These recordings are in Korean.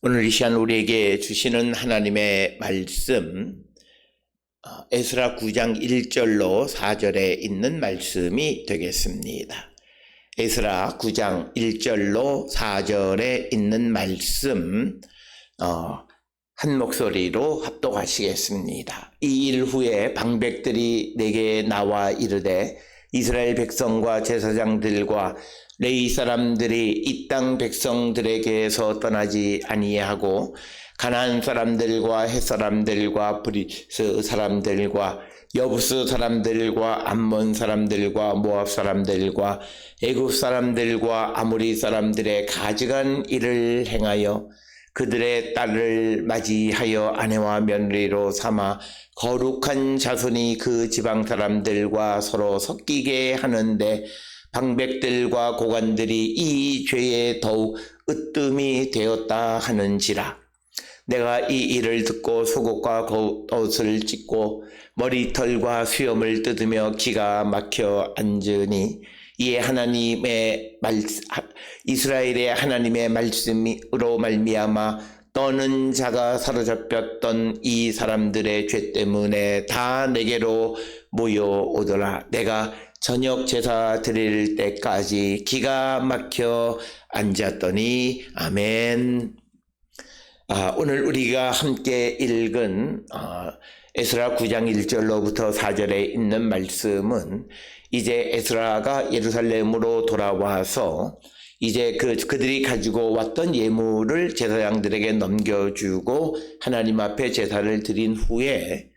오늘 이 시간 우리에게 주시는 하나님의 말씀, 에스라 9장 1절로 4절에 있는 말씀이 되겠습니다. 에스라 9장 1절로 4절에 있는 말씀, 한 목소리로 합독하시겠습니다. 이 일 후에 방백들이 내게 나와 이르되 이스라엘 백성과 제사장들과 레위 사람들이 이 땅 백성들에게서 떠나지 아니하고 가나안 사람들과 헷 사람들과 브리스 사람들과 여부스 사람들과 암몬 사람들과 모압 사람들과 애굽 사람들과 아모리 사람들의 가증한 일을 행하여 그들의 딸을 맞이하여 아내와 며느리로 삼아 거룩한 자손이 그 지방 사람들과 서로 섞이게 하는데 방백들과 고관들이 이 죄에 더욱 으뜸이 되었다 하는지라. 내가 이 일을 듣고 속옷과 겉옷을 찢고 머리털과 수염을 뜯으며 기가 막혀 앉으니 이에 이스라엘의 하나님의 말씀으로 말미암아 떠는 자가 사로잡혔던 이 사람들의 죄 때문에 다 내게로 모여오더라. 내가 저녁 제사 드릴 때까지 기가 막혀 앉았더니 아멘. 오늘 우리가 함께 읽은 에스라 9장 1절로부터 4절에 있는 말씀은 이제 에스라가 예루살렘으로 돌아와서 이제 그들이 가지고 왔던 예물을 제사장들에게 넘겨주고 하나님 앞에 제사를 드린 후에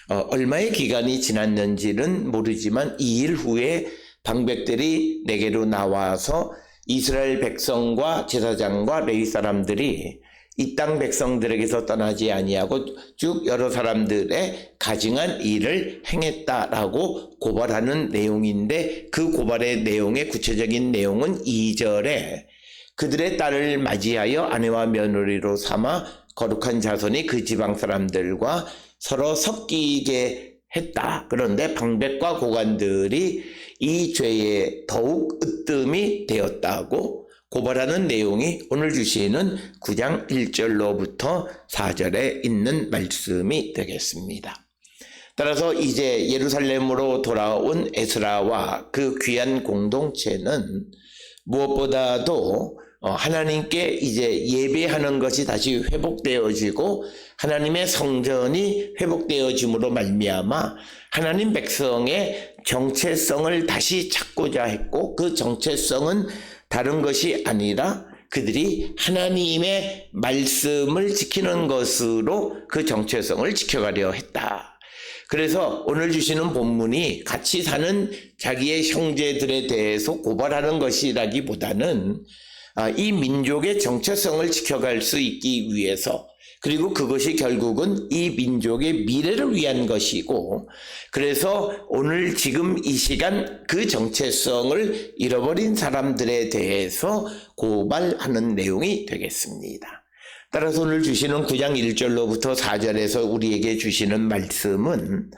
얼마의 기간이 지났는지는 모르지만 이 일 후에 방백들이 내게로 나와서 이스라엘 백성과 제사장과 레위 사람들이 이 땅 백성들에게서 떠나지 아니하고 쭉 여러 사람들의 가증한 일을 행했다라고 고발하는 내용인데, 그 고발의 내용의 구체적인 내용은 2절에 그들의 딸을 맞이하여 아내와 며느리로 삼아 거룩한 자손이 그 지방 사람들과 서로 섞이게 했다. 그런데 방백과 고관들이 이 죄에 더욱 으뜸이 되었다고 고발하는 내용이 오늘 주시는 9장 1절로부터 4절에 있는 말씀이 되겠습니다. 따라서 이제 예루살렘으로 돌아온 에스라와 그 귀한 공동체는 무엇보다도 하나님께 이제 예배하는 것이 다시 회복되어지고 하나님의 성전이 회복되어짐으로 말미암아 하나님 백성의 정체성을 다시 찾고자 했고, 그 정체성은 다른 것이 아니라 그들이 하나님의 말씀을 지키는 것으로 그 정체성을 지켜가려 했다. 그래서 오늘 주시는 본문이 같이 사는 자기의 형제들에 대해서 고발하는 것이라기보다는 이 민족의 정체성을 지켜갈 수 있기 위해서, 그리고 그것이 결국은 이 민족의 미래를 위한 것이고, 그래서 오늘 지금 이 시간 그 정체성을 잃어버린 사람들에 대해서 고발하는 내용이 되겠습니다. 따라서 오늘 주시는 9장 1절로부터 4절에서 우리에게 주시는 말씀은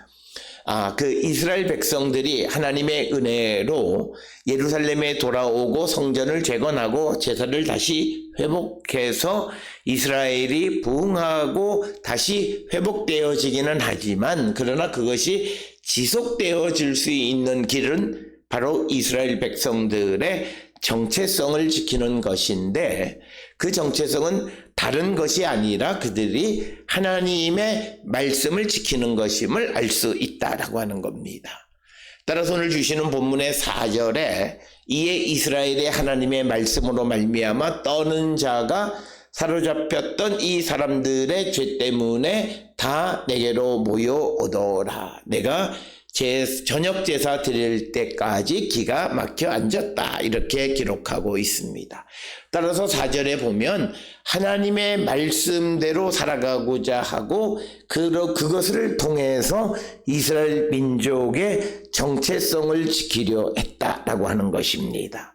그 이스라엘 백성들이 하나님의 은혜로 예루살렘에 돌아오고 성전을 재건하고 제사를 다시 회복해서 이스라엘이 부흥하고 다시 회복되어지기는 하지만, 그러나 그것이 지속되어질 수 있는 길은 바로 이스라엘 백성들의 정체성을 지키는 것인데, 그 정체성은 다른 것이 아니라 그들이 하나님의 말씀을 지키는 것임을 알 수 있다라고 하는 겁니다. 따라서 오늘 주시는 본문의 4절에 이에 이스라엘의 하나님의 말씀으로 말미암아 떠는 자가 사로잡혔던 이 사람들의 죄 때문에 다 내게로 모여오더라. 내가 저녁 제사 드릴 때까지 기가 막혀 앉았다. 이렇게 기록하고 있습니다. 따라서 4절에 보면 하나님의 말씀대로 살아가고자 하고 그것을 통해서 이스라엘 민족의 정체성을 지키려 했다라고 하는 것입니다.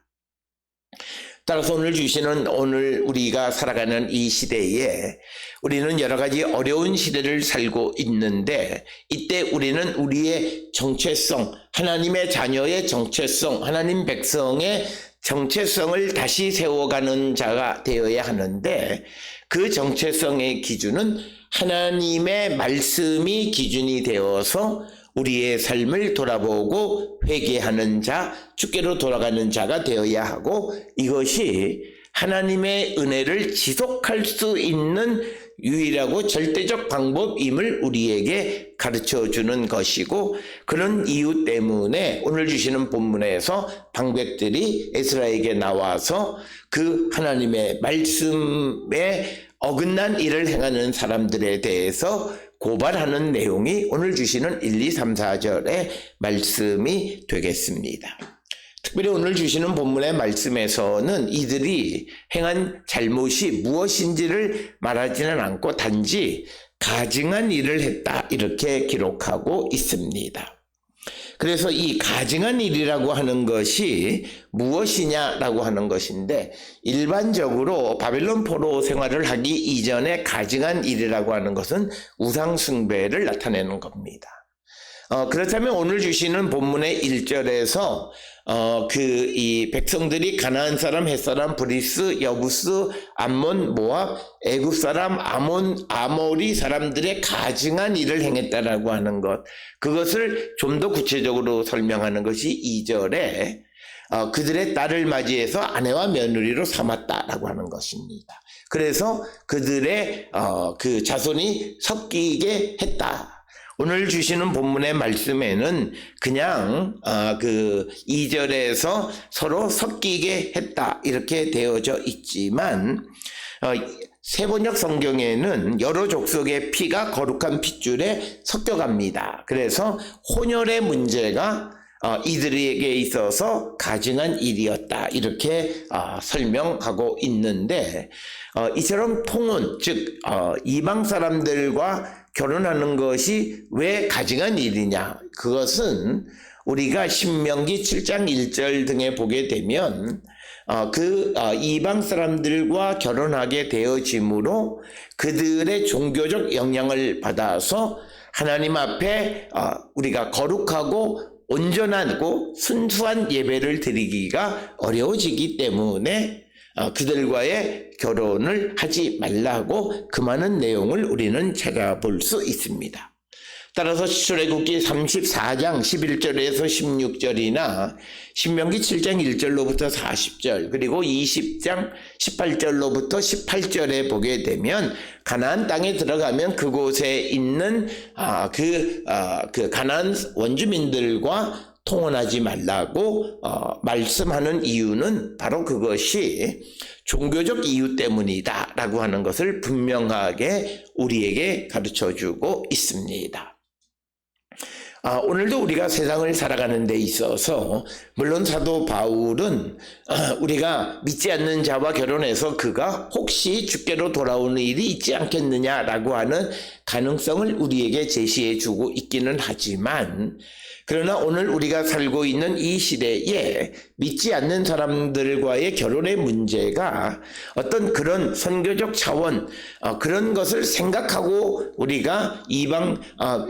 따라서 오늘 우리가 살아가는 이 시대에 우리는 여러 가지 어려운 시대를 살고 있는데, 이때 우리는 우리의 정체성, 하나님의 자녀의 정체성, 하나님 백성의 정체성을 다시 세워가는 자가 되어야 하는데 그 정체성의 기준은 하나님의 말씀이 기준이 되어서 우리의 삶을 돌아보고 회개하는 자, 주께로 돌아가는 자가 되어야 하고 이것이 하나님의 은혜를 지속할 수 있는 유일하고 절대적 방법임을 우리에게 가르쳐주는 것이고 그런 이유 때문에 오늘 주시는 본문에서 방백들이 에스라에게 나와서 그 하나님의 말씀에 어긋난 일을 행하는 사람들에 대해서 고발하는 내용이 오늘 주시는 1, 2, 3, 4절의 말씀이 되겠습니다. 특별히 오늘 주시는 본문의 말씀에서는 이들이 행한 잘못이 무엇인지를 말하지는 않고 단지 가증한 일을 했다 이렇게 기록하고 있습니다. 그래서 이 가증한 일이라고 하는 것이 무엇이냐라고 하는 것인데 일반적으로 바벨론 포로 생활을 하기 이전에 가증한 일이라고 하는 것은 우상 숭배를 나타내는 겁니다. 그렇다면 오늘 주시는 본문의 1절에서 이 백성들이 가나안 사람, 헷 사람, 브리스, 여부스, 암몬, 모압, 애굽 사람, 아모리 사람들의 가증한 일을 행했다라고 하는 것, 그것을 좀 더 구체적으로 설명하는 것이 2절에 그들의 딸을 맞이해서 아내와 며느리로 삼았다라고 하는 것입니다. 그래서 그들의 그 자손이 섞이게 했다. 오늘 주시는 본문의 말씀에는 그냥 그 2절에서 서로 섞이게 했다 이렇게 되어져 있지만 세번역 성경에는 여러 족속의 피가 거룩한 핏줄에 섞여갑니다. 그래서 혼혈의 문제가 이들에게 있어서 가증한 일이었다 이렇게 설명하고 있는데 이처럼 통혼 즉 이방 사람들과 결혼하는 것이 왜 가증한 일이냐? 그것은 우리가 신명기 7장 1절 등에 보게 되면 이방 사람들과 결혼하게 되어짐으로 그들의 종교적 영향을 받아서 하나님 앞에 우리가 거룩하고 온전하고 순수한 예배를 드리기가 어려워지기 때문에 그들과의 결혼을 하지 말라고 금하는 내용을 우리는 찾아볼 수 있습니다. 따라서 출애굽기 34장 11절에서 16절이나 신명기 7장 1절로부터 40절 그리고 20장 18절로부터 18절에 보게 되면 가나안 땅에 들어가면 그곳에 있는 그 가나안 원주민들과 통혼하지 말라고 말씀하는 이유는 바로 그것이 종교적 이유 때문이다 라고 하는 것을 분명하게 우리에게 가르쳐주고 있습니다. 오늘도 우리가 세상을 살아가는 데 있어서 물론 사도 바울은 우리가 믿지 않는 자와 결혼해서 그가 혹시 주께로 돌아오는 일이 있지 않겠느냐라고 하는 가능성을 우리에게 제시해 주고 있기는 하지만 그러나 오늘 우리가 살고 있는 이 시대에 믿지 않는 사람들과의 결혼의 문제가 어떤 그런 선교적 차원 그런 것을 생각하고 우리가 이방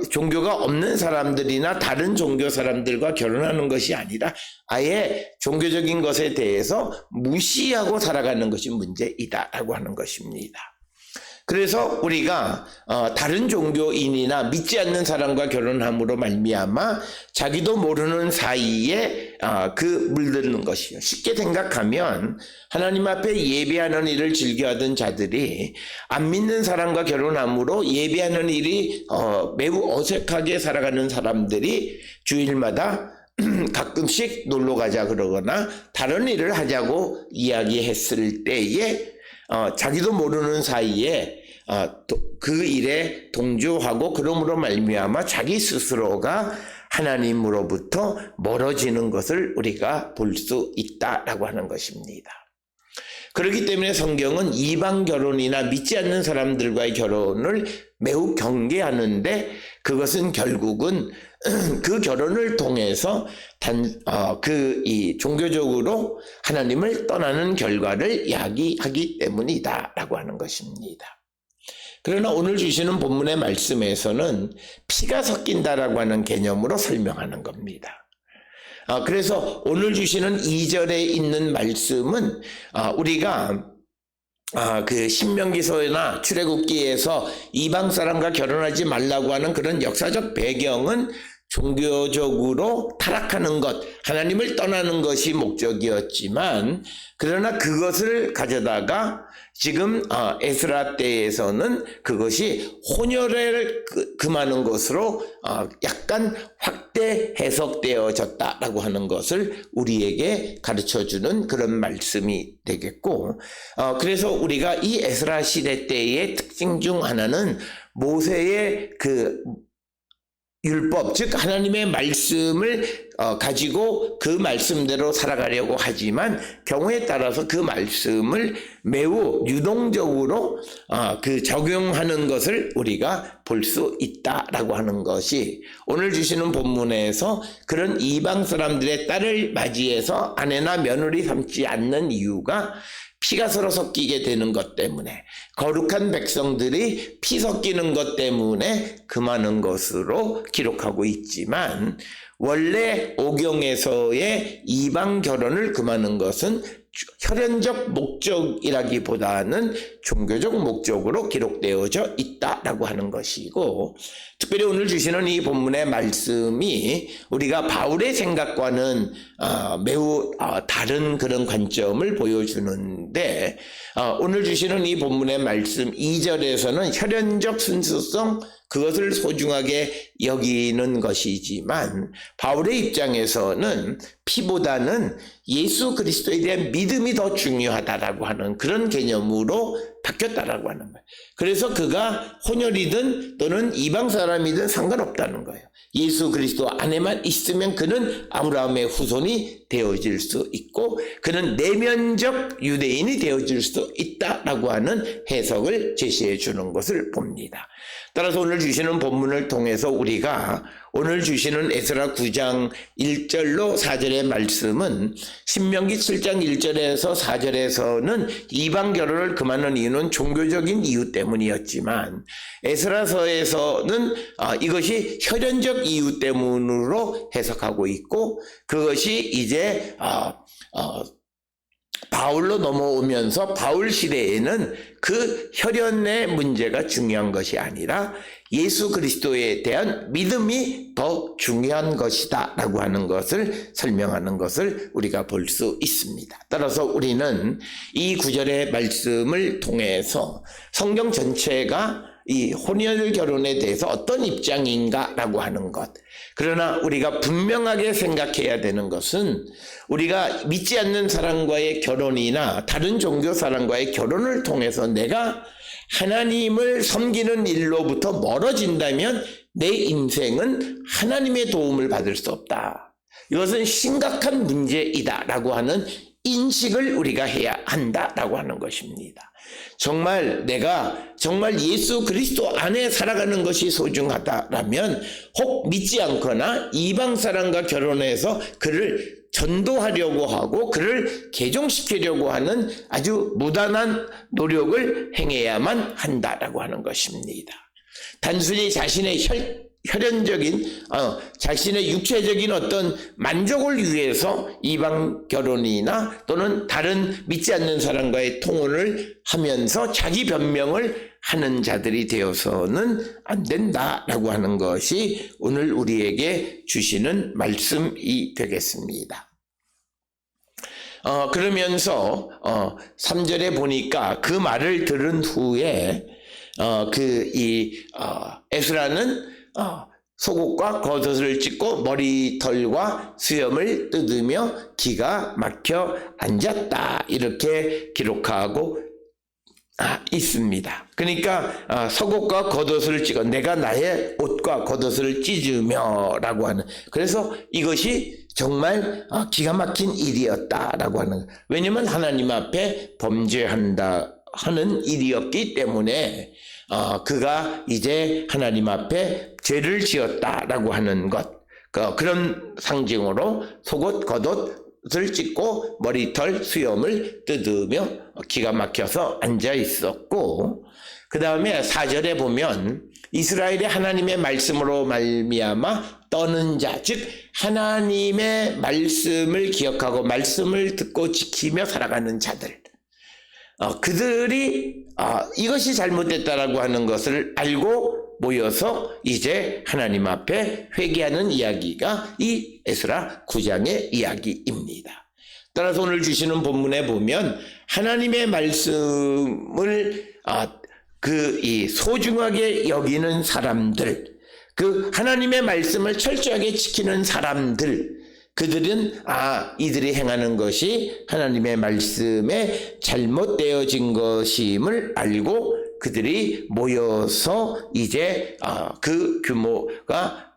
종교가 없는 사람들이나 다른 종교 사람들과 결혼하는 것이 아니라 아예 종교적인 것에 대해서 무시하고 살아가는 것이 문제이다라고 하는 것입니다. 그래서 우리가 다른 종교인이나 믿지 않는 사람과 결혼함으로 말미암아 자기도 모르는 사이에 물드는 것이요. 쉽게 생각하면 하나님 앞에 예배하는 일을 즐겨하던 자들이 안 믿는 사람과 결혼함으로 예배하는 일이 매우 어색하게 살아가는 사람들이 주일마다 가끔씩 놀러 가자 그러거나 다른 일을 하자고 이야기했을 때에 자기도 모르는 사이에 그 일에 동조하고 그러므로 말미암아 자기 스스로가 하나님으로부터 멀어지는 것을 우리가 볼 수 있다라고 하는 것입니다. 그렇기 때문에 성경은 이방 결혼이나 믿지 않는 사람들과의 결혼을 매우 경계하는데 그것은 결국은 그 결혼을 통해서 이 종교적으로 하나님을 떠나는 결과를 야기하기 때문이다라고 하는 것입니다. 그러나 오늘 주시는 본문의 말씀에서는 피가 섞인다라고 하는 개념으로 설명하는 겁니다. 그래서 오늘 주시는 2절에 있는 말씀은 우리가 그 신명기서나 출애굽기에서 이방 사람과 결혼하지 말라고 하는 그런 역사적 배경은 종교적으로 타락하는 것, 하나님을 떠나는 것이 목적이었지만, 그러나 그것을 가져다가 지금 에스라 때에서는 그것이 혼혈을 금하는 것으로 약간 확대 해석되어졌다라고 하는 것을 우리에게 가르쳐주는 그런 말씀이 되겠고, 그래서 우리가 이 에스라 시대 때의 특징 중 하나는 모세의 그 율법, 즉 하나님의 말씀을 가지고 그 말씀대로 살아가려고 하지만 경우에 따라서 그 말씀을 매우 유동적으로 그 적용하는 것을 우리가 볼 수 있다라고 하는 것이 오늘 주시는 본문에서 그런 이방 사람들의 딸을 맞이해서 아내나 며느리 삼지 않는 이유가 피가 서로 섞이게 되는 것 때문에, 거룩한 백성들이 피 섞이는 것 때문에 금하는 것으로 기록하고 있지만, 원래 오경에서의 이방 결혼을 금하는 것은 혈연적 목적이라기보다는 종교적 목적으로 기록되어져 있다라고 하는 것이고, 특별히 오늘 주시는 이 본문의 말씀이 우리가 바울의 생각과는 매우 다른 그런 관점을 보여주는데, 오늘 주시는 이 본문의 말씀 2절에서는 혈연적 순수성, 그것을 소중하게 여기는 것이지만, 바울의 입장에서는 피보다는 예수 그리스도에 대한 믿음이 더 중요하다라고 하는 그런 개념으로 바뀌었다라고 하는 거예요. 그래서 그가 혼혈이든 또는 이방 사람이든 상관없다는 거예요. 예수 그리스도 안에만 있으면 그는 아브라함의 후손이 되어질 수 있고, 그는 내면적 유대인이 되어질 수 있다라고 하는 해석을 제시해 주는 것을 봅니다. 따라서 오늘 주시는 본문을 통해서 우리가 오늘 주시는 에스라 9장 1절로 4절의 말씀은 신명기 7장 1절에서 4절에서는 이방 결혼을 금하는 이유는 종교적인 이유 때문이었지만, 에스라서에서는 이것이 혈연적 이유 때문으로 해석하고 있고, 그것이 이제 바울로 넘어오면서 바울 시대에는 그 혈연의 문제가 중요한 것이 아니라 예수 그리스도에 대한 믿음이 더 중요한 것이다 라고 하는 것을 설명하는 것을 우리가 볼 수 있습니다. 따라서 우리는 이 구절의 말씀을 통해서 성경 전체가 이 혼혈 결혼에 대해서 어떤 입장인가라고 하는 것, 그러나 우리가 분명하게 생각해야 되는 것은 우리가 믿지 않는 사람과의 결혼이나 다른 종교 사람과의 결혼을 통해서 내가 하나님을 섬기는 일로부터 멀어진다면 내 인생은 하나님의 도움을 받을 수 없다. 이것은 심각한 문제이다라고 하는 인식을 우리가 해야 한다라고 하는 것입니다. 정말 내가 정말 예수 그리스도 안에 살아가는 것이 소중하다라면 혹 믿지 않거나 이방 사람과 결혼해서 그를 전도하려고 하고 그를 개종시키려고 하는 아주 무단한 노력을 행해야만 한다라고 하는 것입니다. 단순히 자신의 혈연적인 자신의 육체적인 어떤 만족을 위해서 이방 결혼이나 또는 다른 믿지 않는 사람과의 통혼을 하면서 자기 변명을 하는 자들이 되어서는 안 된다라고 하는 것이 오늘 우리에게 주시는 말씀이 되겠습니다. 그러면서 3절에 보니까 그 말을 들은 후에 에스라는 속옷과 겉옷을 찢고 머리털과 수염을 뜯으며 기가 막혀 앉았다, 이렇게 기록하고 있습니다. 그러니까 속옷과 겉옷을 찢어 내가 나의 옷과 겉옷을 찢으며 라고 하는, 그래서 이것이 정말 기가 막힌 일이었다라고 하는, 왜냐하면 하나님 앞에 범죄한다 하는 일이었기 때문에 그가 이제 하나님 앞에 죄를 지었다라고 하는 것, 그런 상징으로 속옷 겉옷을 찢고 머리털 수염을 뜯으며 기가 막혀서 앉아 있었고, 그 다음에 4절에 보면 이스라엘이 하나님의 말씀으로 말미암아 떠는 자, 즉 하나님의 말씀을 기억하고 말씀을 듣고 지키며 살아가는 자들, 그들이 이것이 잘못됐다라고 하는 것을 알고 모여서 이제 하나님 앞에 회개하는 이야기가 이 에스라 9장의 이야기입니다. 따라서 오늘 주시는 본문에 보면 하나님의 말씀을 소중하게 여기는 사람들, 그 하나님의 말씀을 철저하게 지키는 사람들, 그들은 이들이 행하는 것이 하나님의 말씀에 잘못되어진 것임을 알고 그들이 모여서 이제 그 규모가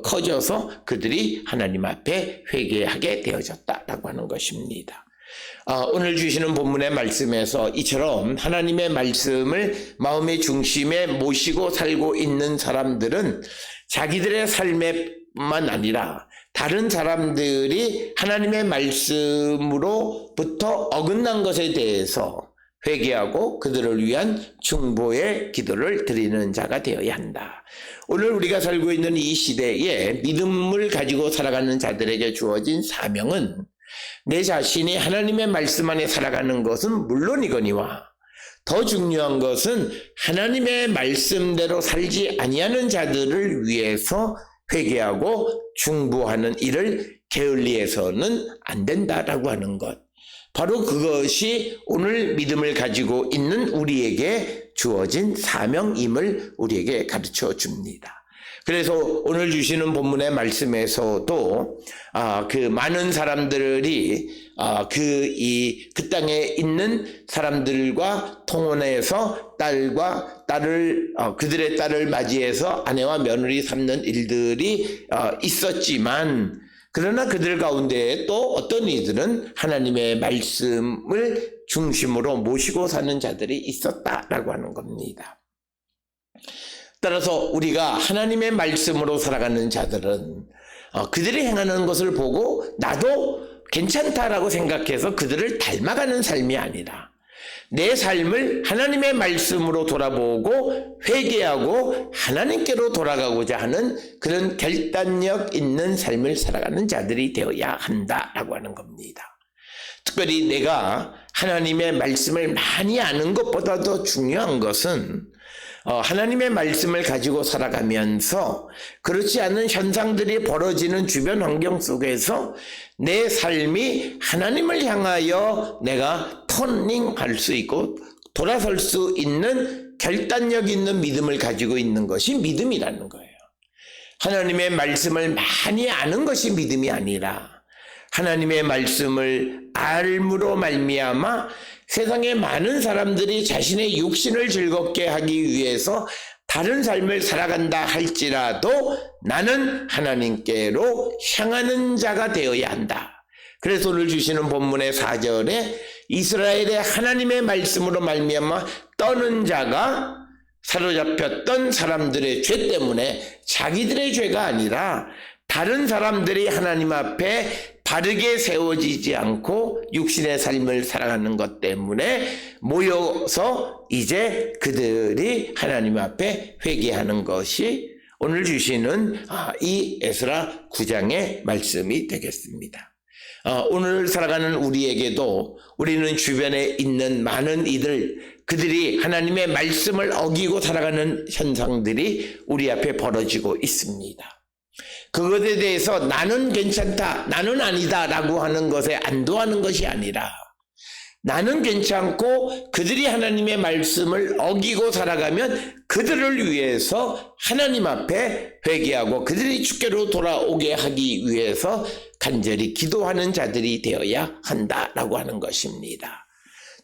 커져서 그들이 하나님 앞에 회개하게 되어졌다라고 하는 것입니다. 오늘 주시는 본문의 말씀에서 이처럼 하나님의 말씀을 마음의 중심에 모시고 살고 있는 사람들은 자기들의 삶에만 아니라 다른 사람들이 하나님의 말씀으로부터 어긋난 것에 대해서 회개하고 그들을 위한 중보의 기도를 드리는 자가 되어야 한다. 오늘 우리가 살고 있는 이 시대에 믿음을 가지고 살아가는 자들에게 주어진 사명은 내 자신이 하나님의 말씀 안에 살아가는 것은 물론이거니와 더 중요한 것은 하나님의 말씀대로 살지 아니하는 자들을 위해서 회개하고 중보하는 일을 게을리해서는 안 된다라고 하는 것. 바로 그것이 오늘 믿음을 가지고 있는 우리에게 주어진 사명임을 우리에게 가르쳐 줍니다. 그래서 오늘 주시는 본문의 말씀에서도 그 많은 사람들이 그 땅에 있는 사람들과 통혼해서 그들의 딸을 맞이해서 아내와 며느리 삼는 일들이 있었지만, 그러나 그들 가운데 또 어떤 이들은 하나님의 말씀을 중심으로 모시고 사는 자들이 있었다라고 하는 겁니다. 따라서 우리가 하나님의 말씀으로 살아가는 자들은 그들이 행하는 것을 보고 나도 괜찮다라고 생각해서 그들을 닮아가는 삶이 아니라 내 삶을 하나님의 말씀으로 돌아보고 회개하고 하나님께로 돌아가고자 하는 그런 결단력 있는 삶을 살아가는 자들이 되어야 한다라고 하는 겁니다. 특별히 내가 하나님의 말씀을 많이 아는 것보다 더 중요한 것은 하나님의 말씀을 가지고 살아가면서 그렇지 않은 현상들이 벌어지는 주변 환경 속에서 내 삶이 하나님을 향하여 내가 터닝할 수 있고 돌아설 수 있는 결단력 있는 믿음을 가지고 있는 것이 믿음이라는 거예요. 하나님의 말씀을 많이 아는 것이 믿음이 아니라 하나님의 말씀을 알므로 말미암아 세상에 많은 사람들이 자신의 육신을 즐겁게 하기 위해서 다른 삶을 살아간다 할지라도 나는 하나님께로 향하는 자가 되어야 한다. 그래서 오늘 주시는 본문의 4절에 이스라엘의 하나님의 말씀으로 말미암아 떠는 자가 사로잡혔던 사람들의 죄 때문에 자기들의 죄가 아니라 다른 사람들이 하나님 앞에 바르게 세워지지 않고 육신의 삶을 살아가는 것 때문에 모여서 이제 그들이 하나님 앞에 회개하는 것이 오늘 주시는 이 에스라 9장의 말씀이 되겠습니다. 오늘 살아가는 우리에게도 우리는 주변에 있는 많은 그들이 하나님의 말씀을 어기고 살아가는 현상들이 우리 앞에 벌어지고 있습니다. 그것에 대해서 나는 괜찮다, 나는 아니다 라고 하는 것에 안도하는 것이 아니라 나는 괜찮고 그들이 하나님의 말씀을 어기고 살아가면 그들을 위해서 하나님 앞에 회개하고 그들이 주께로 돌아오게 하기 위해서 간절히 기도하는 자들이 되어야 한다라고 하는 것입니다.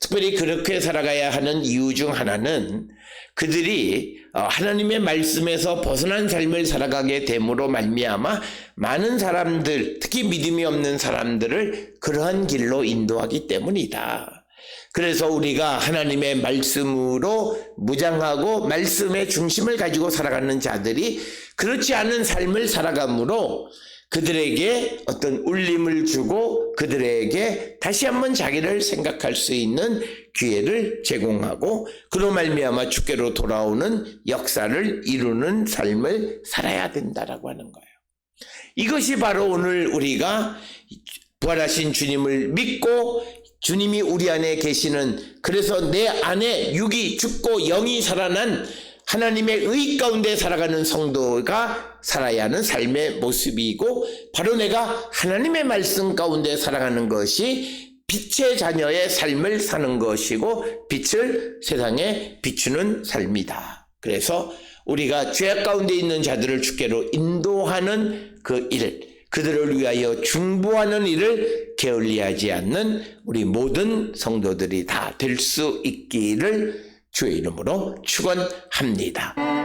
특별히 그렇게 살아가야 하는 이유 중 하나는 그들이 하나님의 말씀에서 벗어난 삶을 살아가게 됨으로 말미암아 많은 사람들, 특히 믿음이 없는 사람들을 그러한 길로 인도하기 때문이다. 그래서 우리가 하나님의 말씀으로 무장하고 말씀의 중심을 가지고 살아가는 자들이 그렇지 않은 삶을 살아가므로 그들에게 어떤 울림을 주고 그들에게 다시 한번 자기를 생각할 수 있는 기회를 제공하고 그로 말미암아 주께로 돌아오는 역사를 이루는 삶을 살아야 된다라고 하는 거예요. 이것이 바로 오늘 우리가 부활하신 주님을 믿고 주님이 우리 안에 계시는, 그래서 내 안에 육이 죽고 영이 살아난 하나님의 의 가운데 살아가는 성도가 살아야 하는 삶의 모습이고, 바로 내가 하나님의 말씀 가운데 살아가는 것이 빛의 자녀의 삶을 사는 것이고 빛을 세상에 비추는 삶이다. 그래서 우리가 죄악 가운데 있는 자들을 주께로 인도하는 그 일, 그들을 위하여 중보하는 일을 게을리하지 않는 우리 모든 성도들이 다 될 수 있기를 주의 이름으로 축원합니다.